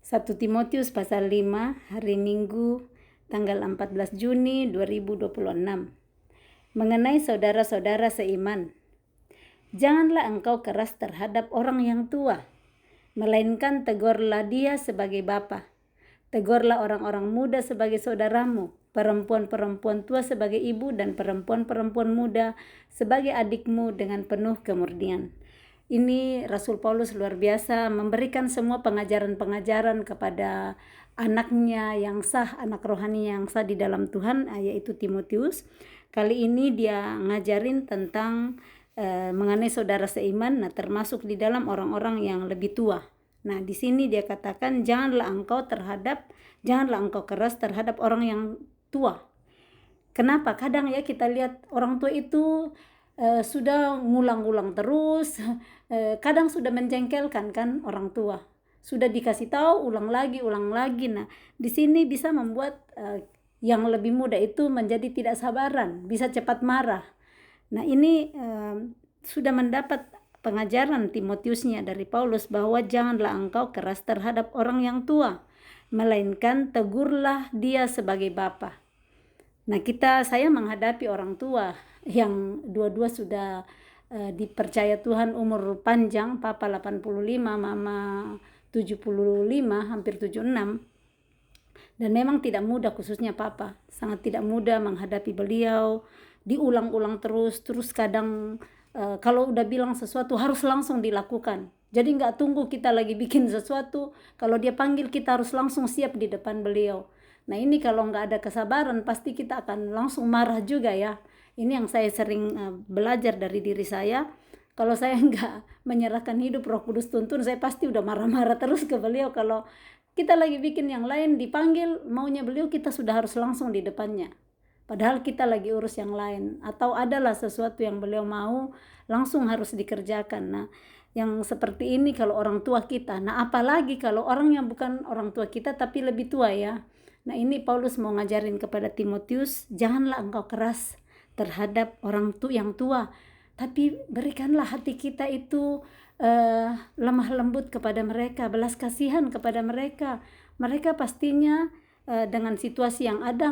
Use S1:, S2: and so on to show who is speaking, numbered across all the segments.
S1: 1 Timotius pasal 5 hari Minggu tanggal 14 Juni 2026. Mengenai saudara-saudara seiman, janganlah engkau keras terhadap orang yang tua, melainkan tegurlah dia sebagai bapa. Tegurlah orang-orang muda sebagai saudaramu, perempuan-perempuan tua sebagai ibu, dan perempuan-perempuan muda sebagai adikmu dengan penuh kemurnian. Ini Rasul Paulus luar biasa memberikan semua pengajaran-pengajaran kepada anaknya yang sah, anak rohani yang sah di dalam Tuhan, yaitu Timotius. Kali ini dia ngajarin tentang mengenai saudara seiman, termasuk di dalam orang-orang yang lebih tua. Nah, di sini dia katakan janganlah engkau keras terhadap orang yang tua. Kenapa? Kadang ya kita lihat orang tua itu sudah ngulang-ulang terus, kadang sudah menjengkelkan kan orang tua. Sudah dikasih tahu ulang lagi. Nah, di sini bisa membuat yang lebih muda itu menjadi tidak sabaran, bisa cepat marah. Nah, ini sudah mendapat pengajaran Timotiusnya dari Paulus bahwa janganlah engkau keras terhadap orang yang tua, melainkan tegurlah dia sebagai bapa. Nah, saya menghadapi orang tua yang dua-dua sudah dipercaya Tuhan umur panjang, papa 85, mama 75, hampir 76. Dan memang tidak mudah, khususnya papa. Sangat tidak mudah menghadapi beliau, diulang-ulang terus kadang kalau udah bilang sesuatu harus langsung dilakukan. Jadi nggak tunggu kita lagi bikin sesuatu, kalau dia panggil kita harus langsung siap di depan beliau. Nah, ini kalau nggak ada kesabaran pasti kita akan langsung marah juga ya. Ini yang saya sering belajar dari diri saya. Kalau saya nggak menyerahkan hidup Roh Kudus tuntun, saya pasti udah marah-marah terus ke beliau. Kalau kita lagi bikin yang lain, dipanggil maunya beliau, kita sudah harus langsung di depannya. Padahal kita lagi urus yang lain. Atau adalah sesuatu yang beliau mau, langsung harus dikerjakan. Nah, yang seperti ini kalau orang tua kita. Nah, apalagi kalau orang yang bukan orang tua kita tapi lebih tua ya. Nah, ini Paulus mau ngajarin kepada Timotius, janganlah engkau keras terhadap orang yang tua, tapi berikanlah hati kita itu lemah lembut kepada mereka, belas kasihan kepada mereka. Mereka pastinya dengan situasi yang ada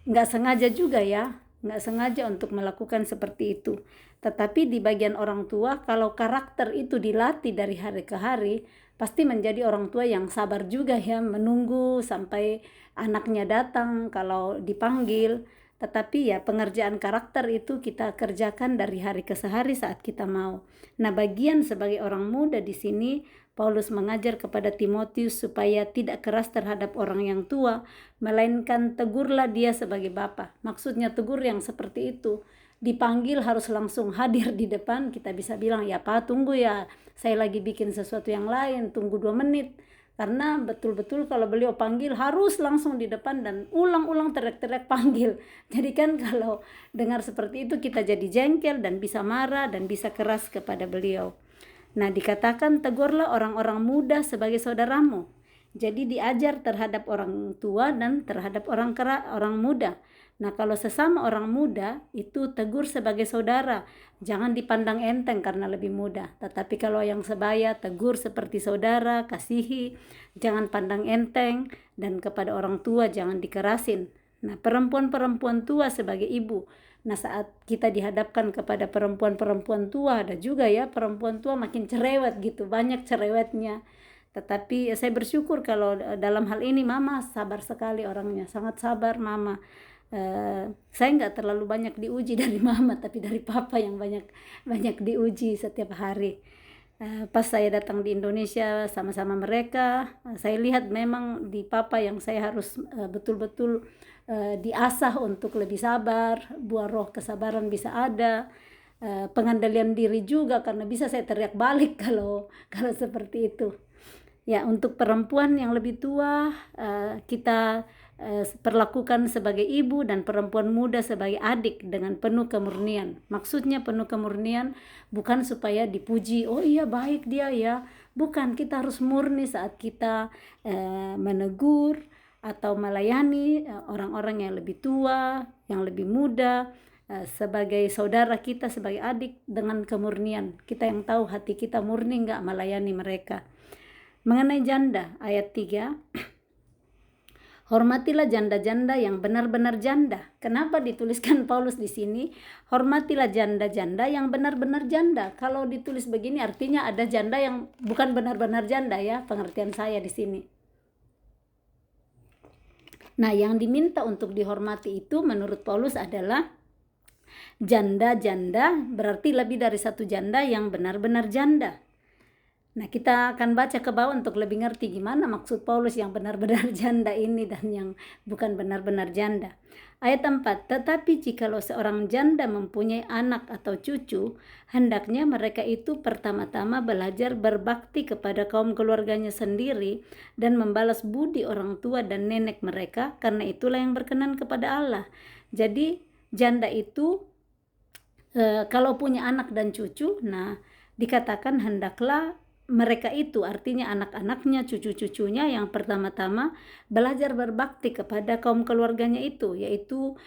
S1: nggak sengaja juga ya, nggak sengaja untuk melakukan seperti itu. Tetapi di bagian orang tua, kalau karakter itu dilatih dari hari ke hari, pasti menjadi orang tua yang sabar juga ya, menunggu sampai anaknya datang kalau dipanggil. Tetapi ya pengerjaan karakter itu kita kerjakan dari hari ke hari saat kita mau. Nah, bagian sebagai orang muda di sini Paulus mengajar kepada Timotius supaya tidak keras terhadap orang yang tua, melainkan tegurlah dia sebagai bapa. Maksudnya tegur yang seperti itu. Dipanggil harus langsung hadir di depan, kita bisa bilang, ya Pak, tunggu ya, saya lagi bikin sesuatu yang lain, tunggu 2 menit. Karena betul-betul kalau beliau panggil harus langsung di depan dan ulang-ulang teriak-teriak panggil. Jadi kan kalau dengar seperti itu kita jadi jengkel dan bisa marah dan bisa keras kepada beliau. Nah, dikatakan tegurlah orang-orang muda sebagai saudaramu. Jadi diajar terhadap orang tua dan terhadap orang muda. Nah, kalau sesama orang muda itu tegur sebagai saudara, jangan dipandang enteng karena lebih muda. Tetapi kalau yang sebaya, tegur seperti saudara, kasihi, jangan pandang enteng, dan kepada orang tua jangan dikerasin. Nah, perempuan-perempuan tua sebagai ibu. Nah, saat kita dihadapkan kepada perempuan-perempuan tua, ada juga ya perempuan tua makin cerewet gitu, banyak cerewetnya. Tetapi saya bersyukur kalau dalam hal ini mama sabar sekali orangnya, sangat sabar mama. Saya nggak terlalu banyak diuji dari mama, tapi dari papa yang banyak diuji setiap hari. Pas saya datang di Indonesia sama-sama mereka, saya lihat memang di papa yang saya harus betul-betul diasah untuk lebih sabar, buah roh kesabaran bisa ada, pengandalian diri juga karena bisa saya teriak balik kalau seperti itu. Ya, untuk perempuan yang lebih tua kita perlakukan sebagai ibu dan perempuan muda sebagai adik dengan penuh kemurnian. Maksudnya penuh kemurnian bukan supaya dipuji, oh iya baik dia ya. Bukan, kita harus murni saat kita menegur atau melayani orang-orang yang lebih tua, yang lebih muda, sebagai saudara kita, sebagai adik dengan kemurnian. Kita yang tahu hati kita murni nggak melayani mereka. Mengenai janda, ayat 3, hormatilah janda-janda yang benar-benar janda. Kenapa dituliskan Paulus di sini? Hormatilah janda-janda yang benar-benar janda. Kalau ditulis begini artinya ada janda yang bukan benar-benar janda ya, pengertian saya di sini. Nah, yang diminta untuk dihormati itu menurut Paulus adalah janda-janda, berarti lebih dari satu janda yang benar-benar janda. Nah, kita akan baca ke bawah untuk lebih ngerti gimana maksud Paulus yang benar-benar janda ini dan yang bukan benar-benar janda. Ayat 4, tetapi jikalau seorang janda mempunyai anak atau cucu, hendaknya mereka itu pertama-tama belajar berbakti kepada kaum keluarganya sendiri dan membalas budi orang tua dan nenek mereka, karena itulah yang berkenan kepada Allah. Jadi janda itu kalau punya anak dan cucu, nah dikatakan hendaklah mereka itu, artinya anak-anaknya, cucu-cucunya yang pertama-tama belajar berbakti kepada kaum keluarganya itu, yaitu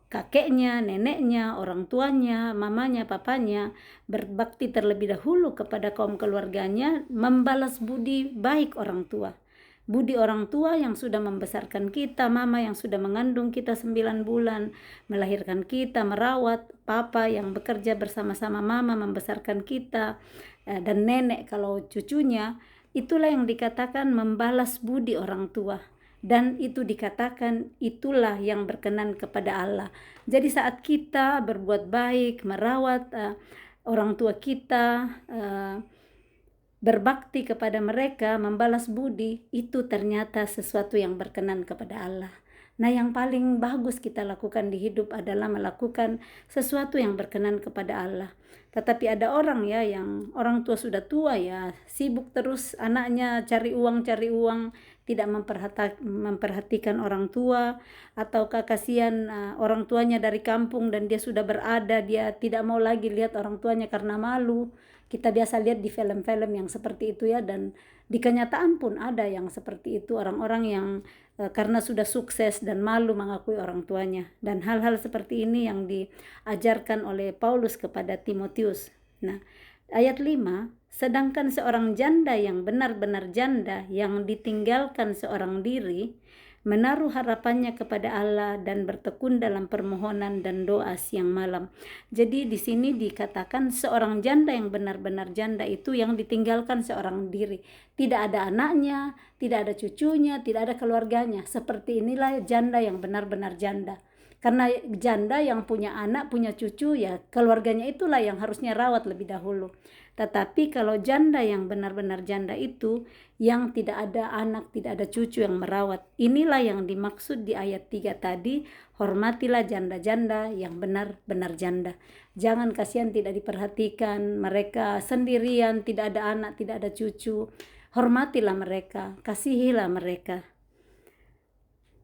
S1: kakeknya, neneknya, orang tuanya, mamanya, papanya, berbakti terlebih dahulu kepada kaum keluarganya, membalas budi baik orang tua. Budi orang tua yang sudah membesarkan kita, mama yang sudah mengandung kita 9 bulan, melahirkan kita, merawat, papa yang bekerja bersama-sama mama membesarkan kita, dan nenek kalau cucunya, itulah yang dikatakan membalas budi orang tua. Dan itu dikatakan itulah yang berkenan kepada Allah. Jadi saat kita berbuat baik, merawat orang tua kita, berbakti kepada mereka, membalas budi, itu ternyata sesuatu yang berkenan kepada Allah. Nah, yang paling bagus kita lakukan di hidup adalah melakukan sesuatu yang berkenan kepada Allah. Tetapi ada orang ya yang orang tua sudah tua ya, sibuk terus anaknya cari uang, tidak memperhatikan orang tua, ataukah kasihan orang tuanya dari kampung dan dia sudah berada, dia tidak mau lagi lihat orang tuanya karena malu. Kita biasa lihat di film-film yang seperti itu ya, dan di kenyataan pun ada yang seperti itu, orang-orang yang karena sudah sukses dan malu mengakui orang tuanya. Dan hal-hal seperti ini yang diajarkan oleh Paulus kepada Timotius. Nah, ayat 5, sedangkan seorang janda yang benar-benar janda yang ditinggalkan seorang diri, menaruh harapannya kepada Allah dan bertekun dalam permohonan dan doa siang malam. Jadi di sini dikatakan seorang janda yang benar-benar janda itu yang ditinggalkan seorang diri. Tidak ada anaknya, tidak ada cucunya, tidak ada keluarganya. Seperti inilah janda yang benar-benar janda. Karena janda yang punya anak, punya cucu, ya keluarganya itulah yang harusnya rawat lebih dahulu. Tetapi kalau janda yang benar-benar janda itu, yang tidak ada anak, tidak ada cucu yang merawat. Inilah yang dimaksud di ayat 3 tadi, hormatilah janda-janda yang benar-benar janda. Jangan kasihan tidak diperhatikan, mereka sendirian, tidak ada anak, tidak ada cucu. Hormatilah mereka, kasihilah mereka.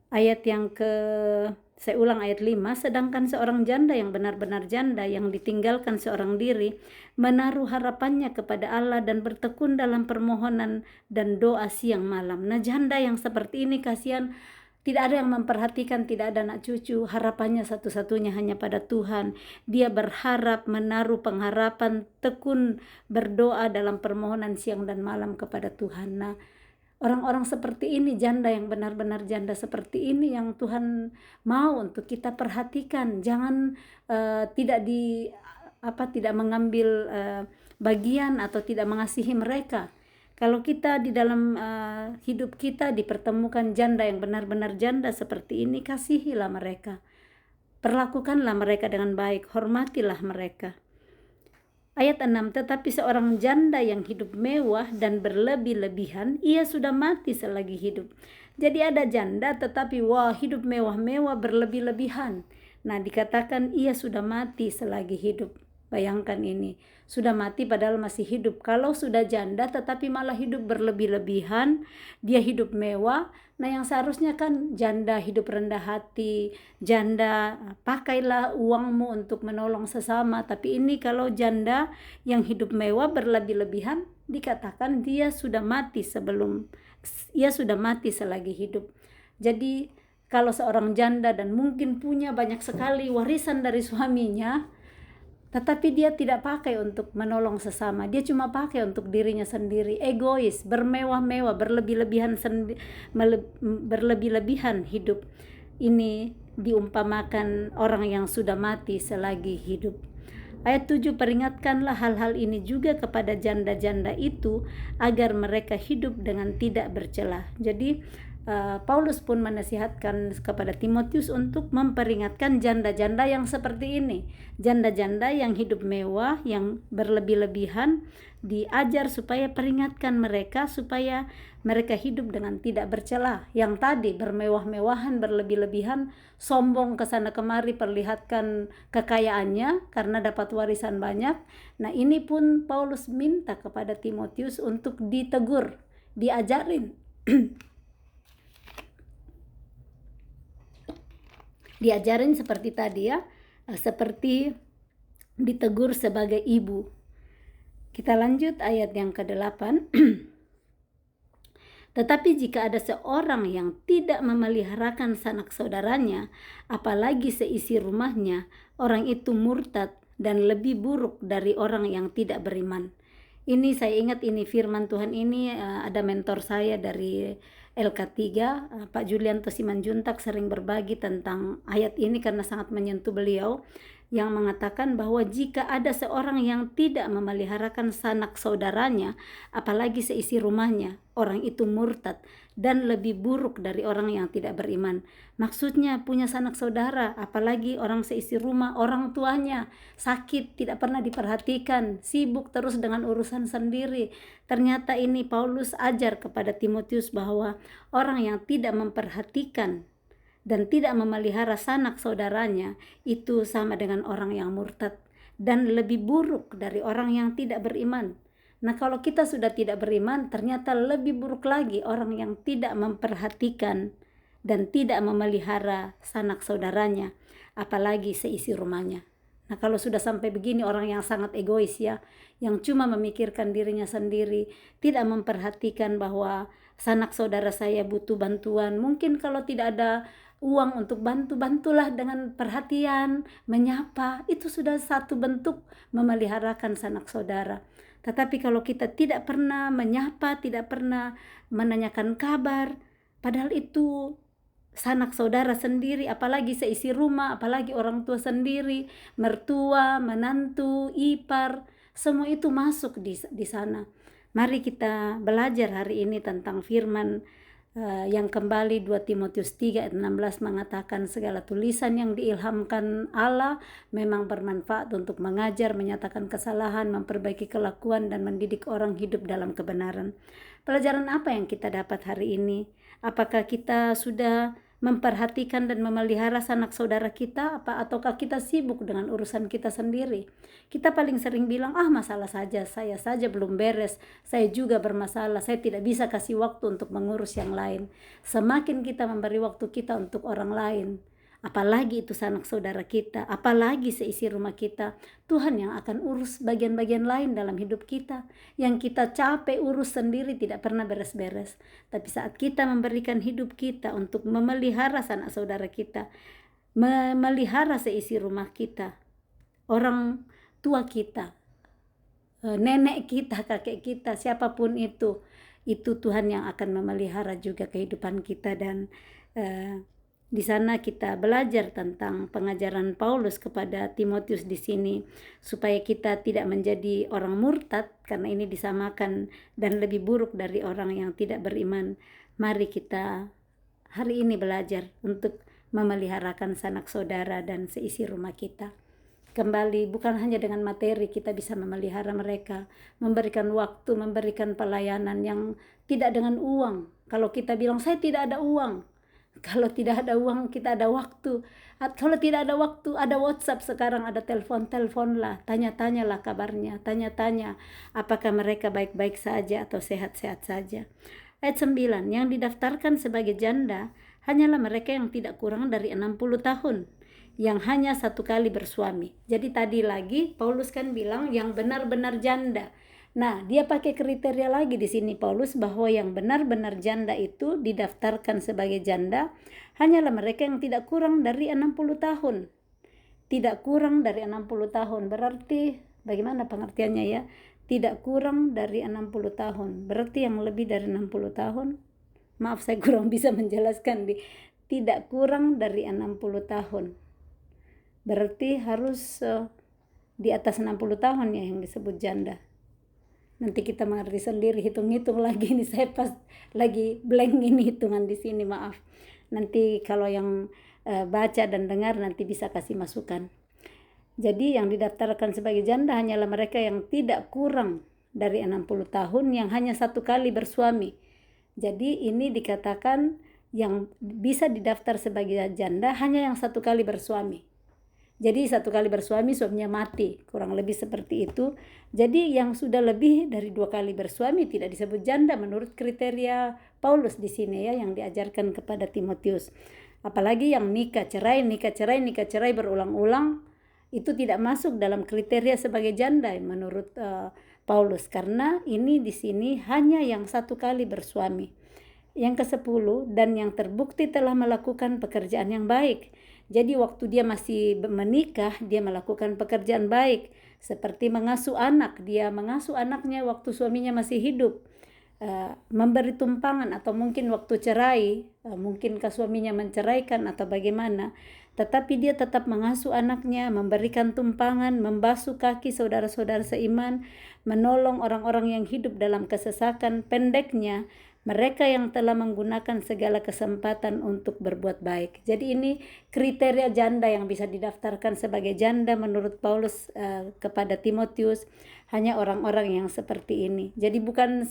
S1: Ayat yang saya ulang ayat 5, sedangkan seorang janda yang benar-benar janda yang ditinggalkan seorang diri menaruh harapannya kepada Allah dan bertekun dalam permohonan dan doa siang malam. Nah, janda yang seperti ini kasihan, tidak ada yang memperhatikan, tidak ada anak cucu, harapannya satu-satunya hanya pada Tuhan. Dia berharap, menaruh pengharapan, tekun berdoa dalam permohonan siang dan malam kepada Tuhan. Nah, orang-orang seperti ini, janda yang benar-benar janda seperti ini yang Tuhan mau untuk kita perhatikan. Jangan tidak mengambil bagian atau tidak mengasihi mereka. Kalau kita di dalam hidup kita dipertemukan janda yang benar-benar janda seperti ini, kasihilah mereka. Perlakukanlah mereka dengan baik, hormatilah mereka. Ayat 6, tetapi seorang janda yang hidup mewah dan berlebih-lebihan, ia sudah mati selagi hidup. Jadi ada janda tetapi hidup mewah-mewah berlebih-lebihan. Nah, dikatakan ia sudah mati selagi hidup. Bayangkan ini, sudah mati padahal masih hidup. Kalau sudah janda tetapi malah hidup berlebih-lebihan, dia hidup mewah. Nah, yang seharusnya kan janda hidup rendah hati, janda pakailah uangmu untuk menolong sesama. Tapi ini kalau janda yang hidup mewah berlebih-lebihan, dikatakan dia sudah mati selagi hidup. Jadi kalau seorang janda dan mungkin punya banyak sekali warisan dari suaminya, Tetapi dia tidak pakai untuk menolong sesama, dia cuma pakai untuk dirinya sendiri, egois, bermewah-mewah, berlebih-lebihan hidup. Ini diumpamakan orang yang sudah mati selagi hidup. Ayat 7, peringatkanlah hal-hal ini juga kepada janda-janda itu agar mereka hidup dengan tidak bercela. Jadi Paulus pun menasihatkan kepada Timotius untuk memperingatkan janda-janda yang seperti ini. Janda-janda yang hidup mewah, yang berlebih-lebihan, diajar supaya peringatkan mereka supaya mereka hidup dengan tidak bercela. Yang tadi bermewah-mewahan, berlebih-lebihan, sombong ke sana kemari, perlihatkan kekayaannya karena dapat warisan banyak. Nah, ini pun Paulus minta kepada Timotius untuk ditegur, diajarin. Diajarin seperti tadi ya, seperti ditegur sebagai ibu. Kita lanjut ayat yang ke-8. Tetapi jika ada seorang yang tidak memeliharakan sanak saudaranya, apalagi seisi rumahnya, orang itu murtad dan lebih buruk dari orang yang tidak beriman. Ini saya ingat, ini firman Tuhan ini ada mentor saya dari LK3, Pak Julianto Simanjuntak sering berbagi tentang ayat ini karena sangat menyentuh beliau, yang mengatakan bahwa jika ada seorang yang tidak memeliharakan sanak saudaranya, apalagi seisi rumahnya, orang itu murtad dan lebih buruk dari orang yang tidak beriman. Maksudnya punya sanak saudara, apalagi orang seisi rumah, orang tuanya sakit, tidak pernah diperhatikan, sibuk terus dengan urusan sendiri. Ternyata ini Paulus ajar kepada Timotius bahwa orang yang tidak memperhatikan dan tidak memelihara sanak saudaranya itu sama dengan orang yang murtad dan lebih buruk dari orang yang tidak beriman. Nah, kalau kita sudah tidak beriman, ternyata lebih buruk lagi orang yang tidak memperhatikan dan tidak memelihara sanak saudaranya, apalagi seisi rumahnya. Nah, kalau sudah sampai begini, orang yang sangat egois ya, yang cuma memikirkan dirinya sendiri, tidak memperhatikan bahwa sanak saudara saya butuh bantuan. Mungkin kalau tidak ada uang untuk bantulah dengan perhatian, menyapa, itu sudah satu bentuk memeliharakan sanak saudara. Tetapi kalau kita tidak pernah menyapa, tidak pernah menanyakan kabar, padahal itu sanak saudara sendiri, apalagi seisi rumah, apalagi orang tua sendiri, mertua, menantu, ipar, semua itu masuk di sana. Mari kita belajar hari ini tentang firman yang kembali 2 Timotius 3 ayat 16 mengatakan segala tulisan yang diilhamkan Allah memang bermanfaat untuk mengajar, menyatakan kesalahan, memperbaiki kelakuan, dan mendidik orang hidup dalam kebenaran. Pelajaran apa yang kita dapat hari ini? Apakah kita sudah memperhatikan dan memelihara sanak saudara kita, ataukah kita sibuk dengan urusan kita sendiri? Kita paling sering bilang, masalah saja, saya saja belum beres, saya juga bermasalah, saya tidak bisa kasih waktu untuk mengurus yang lain. Semakin kita memberi waktu kita untuk orang lain, apalagi itu sanak saudara kita, apalagi seisi rumah kita, Tuhan yang akan urus bagian-bagian lain dalam hidup kita, yang kita capek urus sendiri tidak pernah beres-beres. Tapi saat kita memberikan hidup kita untuk memelihara sanak saudara kita, memelihara seisi rumah kita, orang tua kita, nenek kita, kakek kita, siapapun itu Tuhan yang akan memelihara juga kehidupan kita. Dan di sana kita belajar tentang pengajaran Paulus kepada Timotius di sini, supaya kita tidak menjadi orang murtad, karena ini disamakan dan lebih buruk dari orang yang tidak beriman. Mari kita hari ini belajar untuk memeliharakan sanak saudara dan seisi rumah kita. Kembali, bukan hanya dengan materi kita bisa memelihara mereka, memberikan waktu, memberikan pelayanan yang tidak dengan uang. Kalau kita bilang saya tidak ada uang, kalau tidak ada uang kita ada waktu. Kalau tidak ada waktu, ada WhatsApp sekarang, ada teleponlah, tanya-tanyalah kabarnya, tanya-tanya apakah mereka baik-baik saja atau sehat-sehat saja. Ayat 9, yang didaftarkan sebagai janda hanyalah mereka yang tidak kurang dari 60 tahun, yang hanya satu kali bersuami. Jadi tadi lagi Paulus kan bilang yang benar-benar janda. Nah, dia pakai kriteria lagi di sini Paulus bahwa yang benar-benar janda itu didaftarkan sebagai janda hanyalah mereka yang tidak kurang dari 60 tahun. tidak kurang dari 60 tahun. Berarti bagaimana pengertiannya ya? Tidak kurang dari 60 tahun. Berarti yang lebih dari 60 tahun. Maaf, saya kurang bisa menjelaskan. Tidak kurang dari 60 tahun. Berarti harus di atas 60 tahun ya yang disebut janda. Nanti kita mengerti sendiri, hitung-hitung lagi. Ini saya pas lagi blank ini hitungan di sini, maaf. Nanti kalau yang baca dan dengar nanti bisa kasih masukan. Jadi yang didaftarkan sebagai janda hanyalah mereka yang tidak kurang dari 60 tahun yang hanya satu kali bersuami. Jadi ini dikatakan yang bisa didaftar sebagai janda hanya yang satu kali bersuami. Jadi satu kali bersuami suaminya mati, kurang lebih seperti itu. Jadi yang sudah lebih dari 2 kali bersuami tidak disebut janda menurut kriteria Paulus di sini ya yang diajarkan kepada Timotius. Apalagi yang nikah cerai berulang-ulang itu tidak masuk dalam kriteria sebagai janda menurut Paulus, karena ini di sini hanya yang satu kali bersuami. Yang ke-10, dan yang terbukti telah melakukan pekerjaan yang baik. Jadi waktu dia masih menikah, dia melakukan pekerjaan baik. Seperti mengasuh anak, dia mengasuh anaknya waktu suaminya masih hidup. Memberi tumpangan atau mungkin waktu cerai, mungkinkah suaminya menceraikan atau bagaimana. Tetapi dia tetap mengasuh anaknya, memberikan tumpangan, membasuh kaki saudara-saudara seiman, menolong orang-orang yang hidup dalam kesesakan. Pendeknya, mereka yang telah menggunakan segala kesempatan untuk berbuat baik. Jadi ini kriteria janda yang bisa didaftarkan sebagai janda menurut Paulus kepada Timotius, hanya orang-orang yang seperti ini. Jadi bukan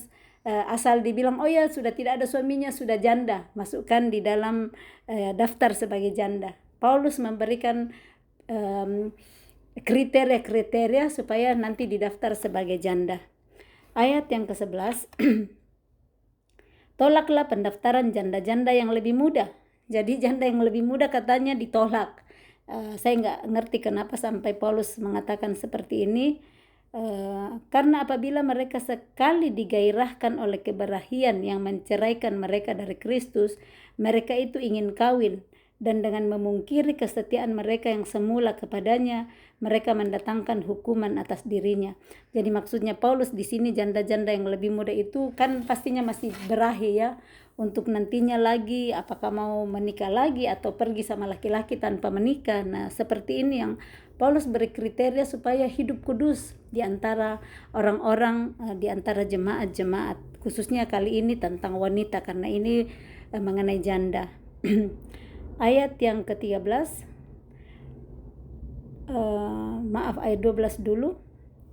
S1: asal dibilang oh ya sudah tidak ada suaminya sudah janda, masukkan di dalam daftar sebagai janda. Paulus memberikan kriteria-kriteria supaya nanti didaftar sebagai janda. Ayat yang ke-11 tolaklah pendaftaran janda-janda yang lebih muda. Jadi janda yang lebih muda katanya ditolak. Saya nggak ngerti kenapa sampai Paulus mengatakan seperti ini. Karena apabila mereka sekali digairahkan oleh keberahian yang menceraikan mereka dari Kristus, mereka itu ingin kawin. Dan dengan memungkiri kesetiaan mereka yang semula kepadanya, mereka mendatangkan hukuman atas dirinya. Jadi maksudnya Paulus di sini janda-janda yang lebih muda itu kan pastinya masih berahi ya, untuk nantinya lagi apakah mau menikah lagi atau pergi sama laki-laki tanpa menikah. Nah, seperti ini yang Paulus beri kriteria supaya hidup kudus di antara orang-orang, di antara jemaat-jemaat. Khususnya kali ini tentang wanita karena ini mengenai janda. Ayat yang ke-13, ayat 12 dulu.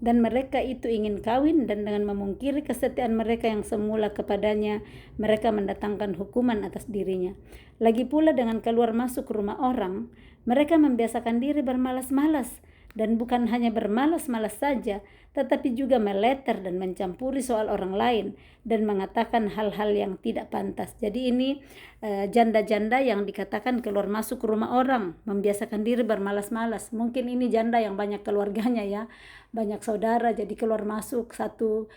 S1: Dan mereka itu ingin kawin dan dengan memungkiri kesetiaan mereka yang semula kepadanya, mereka mendatangkan hukuman atas dirinya. Lagi pula dengan keluar masuk rumah orang, mereka membiasakan diri bermalas-malas. Dan bukan hanya bermalas-malas saja, tetapi juga meleter dan mencampuri soal orang lain dan mengatakan hal-hal yang tidak pantas. Jadi ini janda-janda yang dikatakan keluar masuk rumah orang, membiasakan diri bermalas-malas. Mungkin ini janda yang banyak keluarganya ya, banyak saudara, jadi keluar masuk satu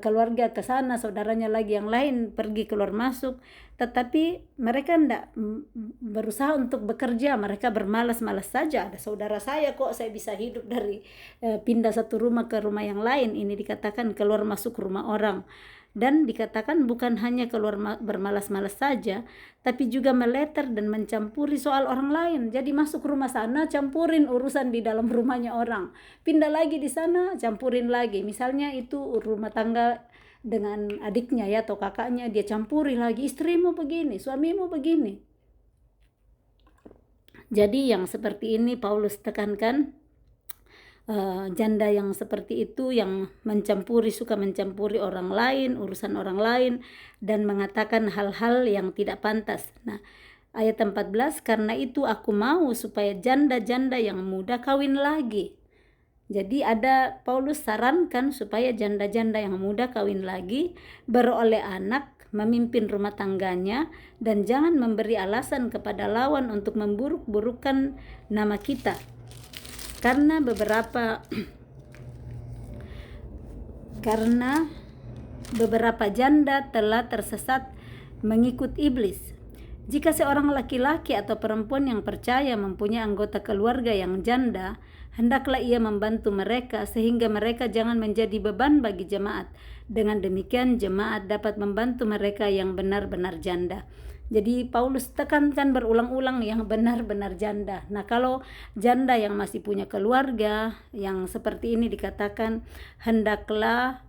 S1: keluarga ke sana, saudaranya lagi yang lain pergi keluar masuk. Tetapi mereka tidak berusaha untuk bekerja, mereka bermalas-malas saja. Ada saudara saya kok saya bisa hidup dari pindah satu rumah ke rumah yang lain. Ini dikatakan keluar masuk rumah orang. Dan dikatakan bukan hanya keluar bermalas-malas saja, tapi juga meleter dan mencampuri soal orang lain. Jadi masuk rumah sana, campurin urusan di dalam rumahnya orang. Pindah lagi di sana, campurin lagi. Misalnya itu rumah tangga dengan adiknya ya atau kakaknya, dia campuri lagi, istrimu begini, suamimu begini. Jadi yang seperti ini Paulus tekankan, janda yang seperti itu yang suka mencampuri orang lain, urusan orang lain, dan mengatakan hal-hal yang tidak pantas. Nah, ayat 14, karena itu aku mau supaya janda-janda yang muda kawin lagi. Jadi ada Paulus sarankan supaya janda-janda yang muda kawin lagi, beroleh anak, memimpin rumah tangganya, dan jangan memberi alasan kepada lawan untuk memburuk-burukkan nama kita. Karena beberapa janda telah tersesat mengikut iblis. Jika seorang laki-laki atau perempuan yang percaya mempunyai anggota keluarga yang janda, hendaklah ia membantu mereka sehingga mereka jangan menjadi beban bagi jemaat. Dengan demikian jemaat dapat membantu mereka yang benar-benar janda. Jadi Paulus tekankan berulang-ulang yang benar-benar janda. Nah, kalau janda yang masih punya keluarga yang seperti ini dikatakan hendaklah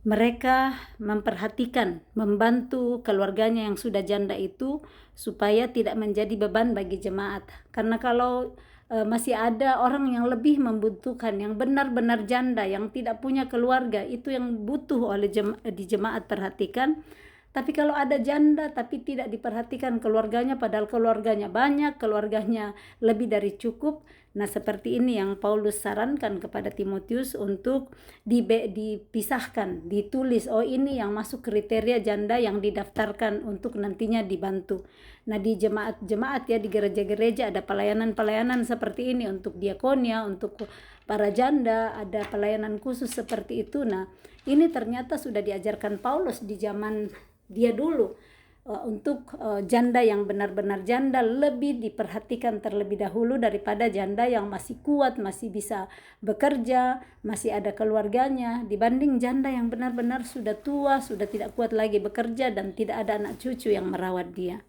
S1: mereka memperhatikan, membantu keluarganya yang sudah janda itu supaya tidak menjadi beban bagi jemaat. Karena kalau masih ada orang yang lebih membutuhkan, yang benar-benar janda, yang tidak punya keluarga, itu yang butuh oleh di jemaat perhatikan. Tapi kalau ada janda tapi tidak diperhatikan keluarganya, padahal keluarganya banyak, keluarganya lebih dari cukup. Nah, seperti ini yang Paulus sarankan kepada Timotius untuk dipisahkan, ditulis, oh ini yang masuk kriteria janda yang didaftarkan untuk nantinya dibantu. Nah, di jemaat-jemaat ya, di gereja-gereja ada pelayanan-pelayanan seperti ini untuk diakonia, untuk para janda, ada pelayanan khusus seperti itu. Nah, ini ternyata sudah diajarkan Paulus di zaman dia dulu, untuk janda yang benar-benar janda lebih diperhatikan terlebih dahulu daripada janda yang masih kuat, masih bisa bekerja, masih ada keluarganya, dibanding janda yang benar-benar sudah tua, sudah tidak kuat lagi bekerja dan tidak ada anak cucu yang merawat dia.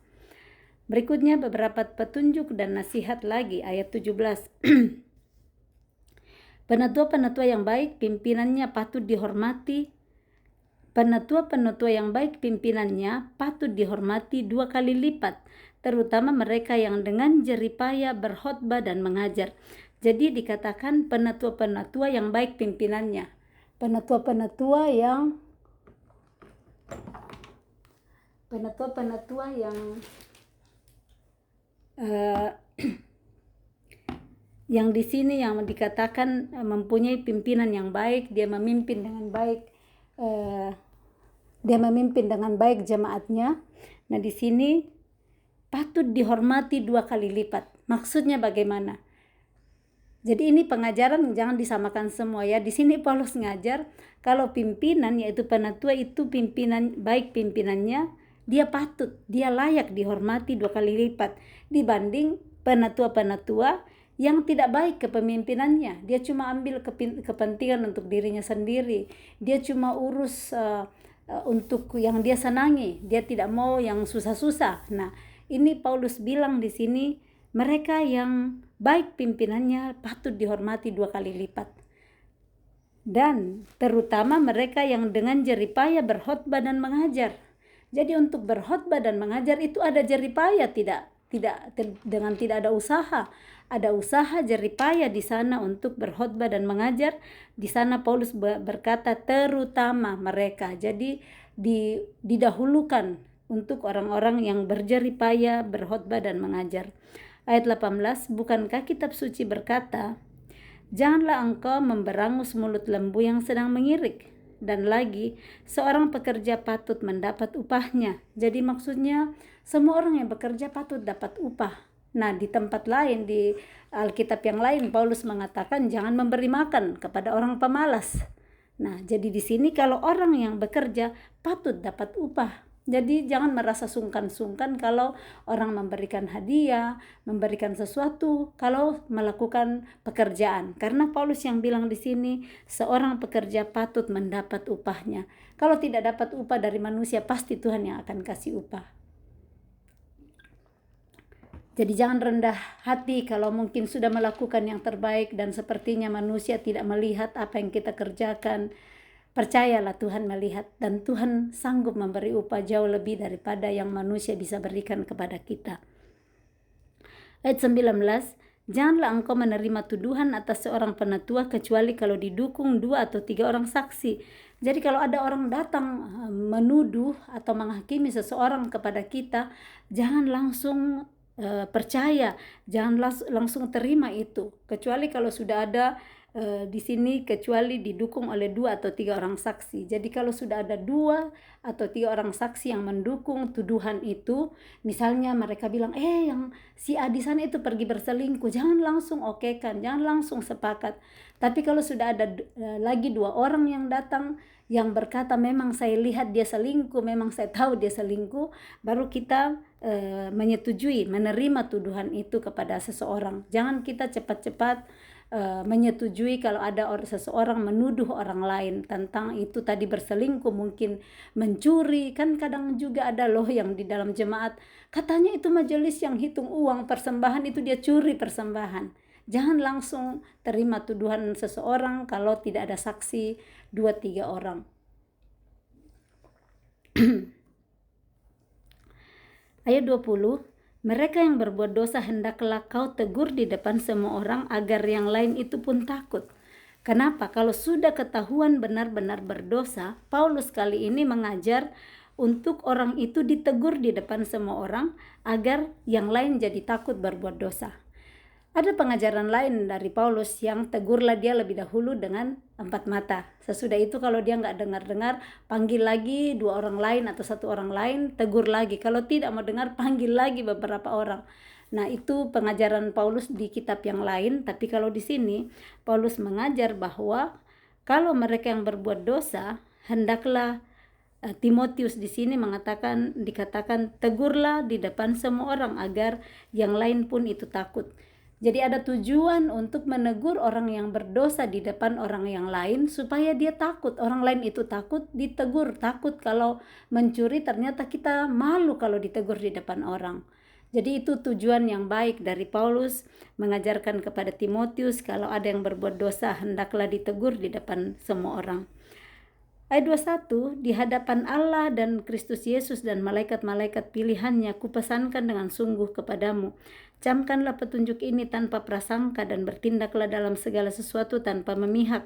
S1: Berikutnya beberapa petunjuk dan nasihat lagi, ayat 17. Penatua-penatua yang baik pimpinannya patut dihormati. Penatua-penatua yang baik pimpinannya patut dihormati 2 kali lipat, terutama mereka yang dengan jeripaya berkhotbah dan mengajar. Jadi dikatakan penatua-penatua yang baik pimpinannya. Penatua-penatua yang di sini yang dikatakan mempunyai pimpinan yang baik, dia memimpin dengan baik. Dia memimpin dengan baik jemaatnya. Nah, di sini patut dihormati 2 kali lipat. Maksudnya bagaimana? Jadi ini pengajaran jangan disamakan semua ya. Di sini Paulus ngajar kalau pimpinan yaitu penatua itu pimpinan baik pimpinannya, dia patut, dia layak dihormati 2 kali lipat dibanding penatua-penatua yang tidak baik kepemimpinannya. Dia cuma ambil kepentingan untuk dirinya sendiri. Dia cuma urus untuk yang dia senangi. Dia tidak mau yang susah-susah. Nah, ini Paulus bilang di sini mereka yang baik pimpinannya patut dihormati 2 kali lipat. Dan terutama mereka yang dengan jeripaya berkhotbah dan mengajar. Jadi untuk berkhotbah dan mengajar itu ada jeripaya, tidak dengan tidak ada usaha. Ada usaha jeripaya di sana untuk berkhotbah dan mengajar. Di sana Paulus berkata terutama mereka. Jadi didahulukan untuk orang-orang yang berjeripaya, berkhotbah dan mengajar. Ayat 18, bukankah kitab suci berkata, janganlah engkau memberangus mulut lembu yang sedang mengirik. Dan lagi, seorang pekerja patut mendapat upahnya. Jadi maksudnya semua orang yang bekerja patut dapat upah. Nah, di tempat lain, di Alkitab yang lain, Paulus mengatakan jangan memberi makan kepada orang pemalas. Nah, jadi di sini kalau orang yang bekerja patut dapat upah. Jadi jangan merasa sungkan-sungkan kalau orang memberikan hadiah, memberikan sesuatu, kalau melakukan pekerjaan. Karena Paulus yang bilang di sini, seorang pekerja patut mendapat upahnya. Kalau tidak dapat upah dari manusia, pasti Tuhan yang akan kasih upah. Jadi jangan rendah hati kalau mungkin sudah melakukan yang terbaik dan sepertinya manusia tidak melihat apa yang kita kerjakan. Percayalah Tuhan melihat dan Tuhan sanggup memberi upah jauh lebih daripada yang manusia bisa berikan kepada kita. Ayat 19, janganlah engkau menerima tuduhan atas seorang penatua kecuali kalau didukung 2 atau 3 orang saksi. Jadi kalau ada orang datang menuduh atau menghakimi seseorang kepada kita, jangan langsung percaya, jangan langsung terima itu, kecuali kalau sudah ada di sini kecuali didukung oleh 2 atau 3 orang saksi. Jadi kalau sudah ada 2 atau 3 orang saksi yang mendukung tuduhan itu, misalnya mereka bilang, yang si A di sana itu pergi berselingkuh, jangan langsung okekan, jangan langsung sepakat. Tapi kalau sudah ada lagi 2 orang yang datang yang berkata memang saya lihat dia selingkuh, memang saya tahu dia selingkuh, baru kita menyetujui, menerima tuduhan itu kepada seseorang. Jangan kita cepat-cepat menyetujui kalau ada seseorang menuduh orang lain tentang itu tadi berselingkuh, mungkin mencuri. Kan kadang juga ada loh yang di dalam jemaat katanya itu majelis yang hitung uang persembahan, itu dia curi persembahan. Jangan langsung terima tuduhan seseorang kalau tidak ada saksi 2-3 orang. Ayat 20, mereka yang berbuat dosa hendaklah kau tegur di depan semua orang agar yang lain itu pun takut. Kenapa? Kalau sudah ketahuan benar-benar berdosa, Paulus kali ini mengajar untuk orang itu ditegur di depan semua orang agar yang lain jadi takut berbuat dosa. Ada pengajaran lain dari Paulus yang tegurlah dia lebih dahulu dengan 4 mata. Sesudah itu kalau dia nggak dengar-dengar, panggil lagi 2 orang lain atau 1 orang lain, tegur lagi. Kalau tidak mau dengar, panggil lagi beberapa orang. Nah, itu pengajaran Paulus di kitab yang lain. Tapi kalau di sini, Paulus mengajar bahwa kalau mereka yang berbuat dosa, hendaklah Timotius di sini dikatakan tegurlah di depan semua orang agar yang lain pun itu takut. Jadi ada tujuan untuk menegur orang yang berdosa di depan orang yang lain supaya dia takut. Orang lain itu takut ditegur, takut kalau mencuri ternyata kita malu kalau ditegur di depan orang. Jadi itu tujuan yang baik dari Paulus mengajarkan kepada Timotius kalau ada yang berbuat dosa hendaklah ditegur di depan semua orang. Ayat 21, di hadapan Allah dan Kristus Yesus dan malaikat-malaikat pilihannya kupesankan dengan sungguh kepadamu. Camkanlah petunjuk ini tanpa prasangka dan bertindaklah dalam segala sesuatu tanpa memihak.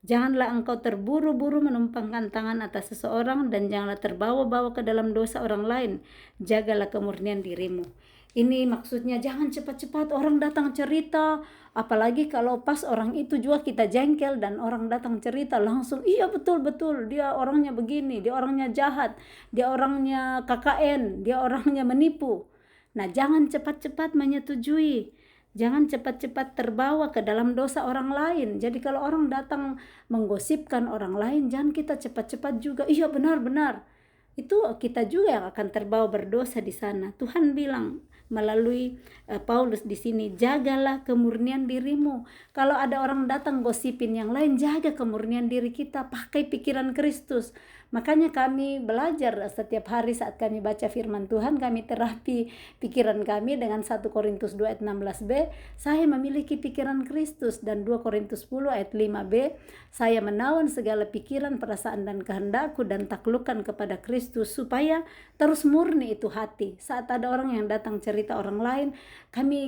S1: Janganlah engkau terburu-buru menumpangkan tangan atas seseorang dan janganlah terbawa-bawa ke dalam dosa orang lain. Jagalah kemurnian dirimu. Ini maksudnya jangan cepat-cepat orang datang cerita, apalagi kalau pas orang itu juga kita jengkel dan orang datang cerita langsung, iya betul-betul dia orangnya begini, dia orangnya jahat, dia orangnya KKN, dia orangnya menipu. Nah, jangan cepat-cepat menyetujui. Jangan cepat-cepat terbawa ke dalam dosa orang lain. Jadi kalau orang datang menggosipkan orang lain, jangan kita cepat-cepat juga, iya benar-benar. Itu kita juga yang akan terbawa berdosa di sana. Tuhan bilang melalui Paulus di sini, jagalah kemurnian dirimu. Kalau ada orang datang gosipin yang lain, jaga kemurnian diri kita, pakai pikiran Kristus. Makanya kami belajar setiap hari saat kami baca firman Tuhan, kami terapi pikiran kami dengan 1 Korintus 2 ayat 16b, saya memiliki pikiran Kristus, dan 2 Korintus 10 ayat 5b, saya menawan segala pikiran, perasaan dan kehendakku dan taklukkan kepada Kristus, supaya terus murni itu hati. Saat ada orang yang datang cerita orang lain,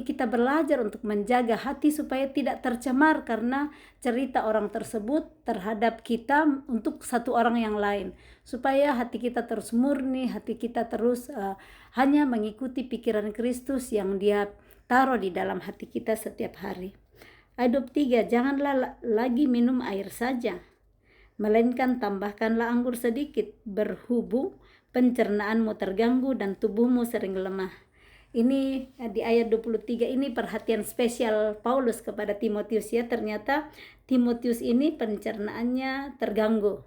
S1: kita belajar untuk menjaga hati supaya tidak tercemar karena cerita orang tersebut terhadap kita untuk satu orang yang lain, supaya hati kita terus murni, hati kita terus hanya mengikuti pikiran Kristus yang dia taruh di dalam hati kita setiap hari. Ayat 23, janganlah lagi minum air saja, melainkan tambahkanlah anggur sedikit, berhubung pencernaanmu terganggu dan tubuhmu sering lemah. Ini di ayat 23 ini perhatian spesial Paulus kepada Timotius ya. Ternyata Timotius ini pencernaannya terganggu.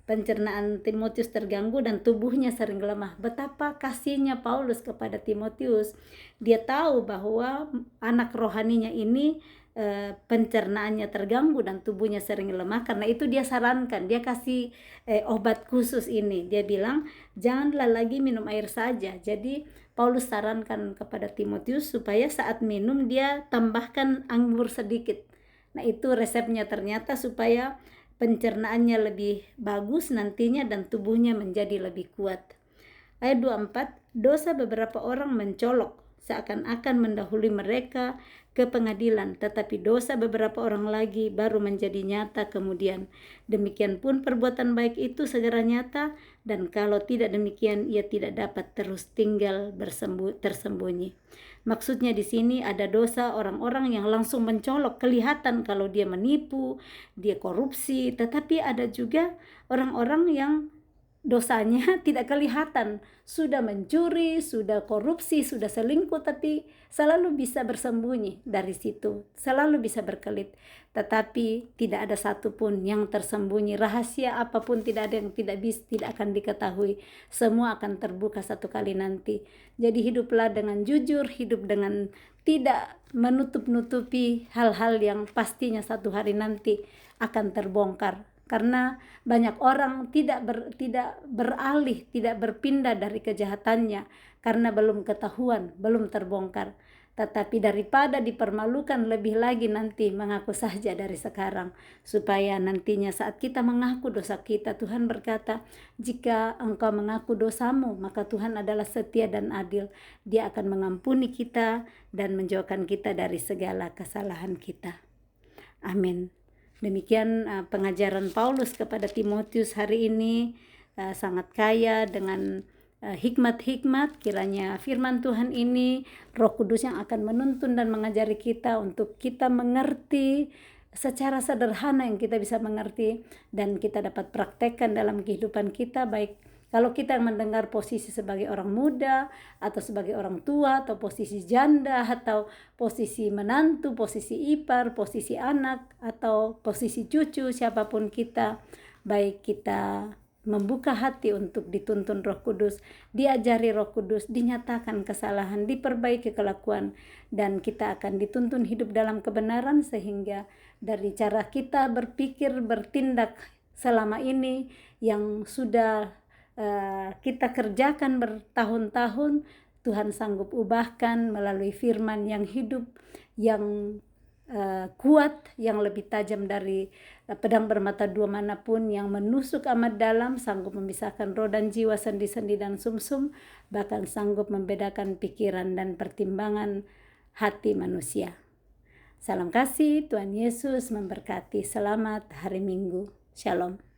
S1: Pencernaan Timotius terganggu dan tubuhnya sering lemah. Betapa kasihnya Paulus kepada Timotius. Dia tahu bahwa anak rohaninya ini pencernaannya terganggu dan tubuhnya sering lemah. Karena itu dia sarankan, dia kasih obat khusus ini. Dia bilang janganlah lagi minum air saja. Jadi Paulus sarankan kepada Timotius supaya saat minum dia tambahkan anggur sedikit. Nah itu resepnya ternyata supaya pencernaannya lebih bagus nantinya dan tubuhnya menjadi lebih kuat. Ayat 24, dosa beberapa orang mencolok seakan-akan mendahului mereka ke pengadilan, tetapi dosa beberapa orang lagi baru menjadi nyata kemudian. Demikian pun perbuatan baik itu segera nyata, dan kalau tidak demikian ia tidak dapat terus tinggal tersembunyi. Maksudnya di sini ada dosa orang-orang yang langsung mencolok, kelihatan kalau dia menipu, dia korupsi, tetapi ada juga orang-orang yang dosanya tidak kelihatan, sudah mencuri, sudah korupsi, sudah selingkuh, tapi selalu bisa bersembunyi dari situ, selalu bisa berkelit, tetapi tidak ada satupun yang tersembunyi. Rahasia apapun tidak ada yang tidak akan diketahui, semua akan terbuka satu kali nanti. Jadi hiduplah dengan jujur, hidup dengan tidak menutup-nutupi hal-hal yang pastinya satu hari nanti akan terbongkar. Karena banyak orang tidak beralih, tidak berpindah dari kejahatannya karena belum ketahuan, belum terbongkar. Tetapi daripada dipermalukan, lebih lagi nanti mengaku saja dari sekarang, supaya nantinya saat kita mengaku dosa kita, Tuhan berkata, jika engkau mengaku dosamu, maka Tuhan adalah setia dan adil. Dia akan mengampuni kita dan menjauhkan kita dari segala kesalahan kita. Amin. Demikian pengajaran Paulus kepada Timotius hari ini, sangat kaya dengan hikmat-hikmat. Kiranya firman Tuhan ini, Roh Kudus yang akan menuntun dan mengajari kita untuk kita mengerti secara sederhana yang kita bisa mengerti dan kita dapat praktekkan dalam kehidupan kita, baik kalau kita mendengar posisi sebagai orang muda, atau sebagai orang tua, atau posisi janda, atau posisi menantu, posisi ipar, posisi anak, atau posisi cucu, siapapun kita, baik kita membuka hati untuk dituntun Roh Kudus, diajari Roh Kudus, dinyatakan kesalahan, diperbaiki kelakuan, dan kita akan dituntun hidup dalam kebenaran, sehingga dari cara kita berpikir, bertindak selama ini yang sudah kita kerjakan bertahun-tahun, Tuhan sanggup ubahkan melalui firman yang hidup, yang kuat, yang lebih tajam dari pedang bermata dua manapun, yang menusuk amat dalam, sanggup memisahkan roh dan jiwa, sendi-sendi dan sumsum, bahkan sanggup membedakan pikiran dan pertimbangan hati manusia. Salam kasih, Tuhan Yesus memberkati. Selamat hari Minggu. Shalom.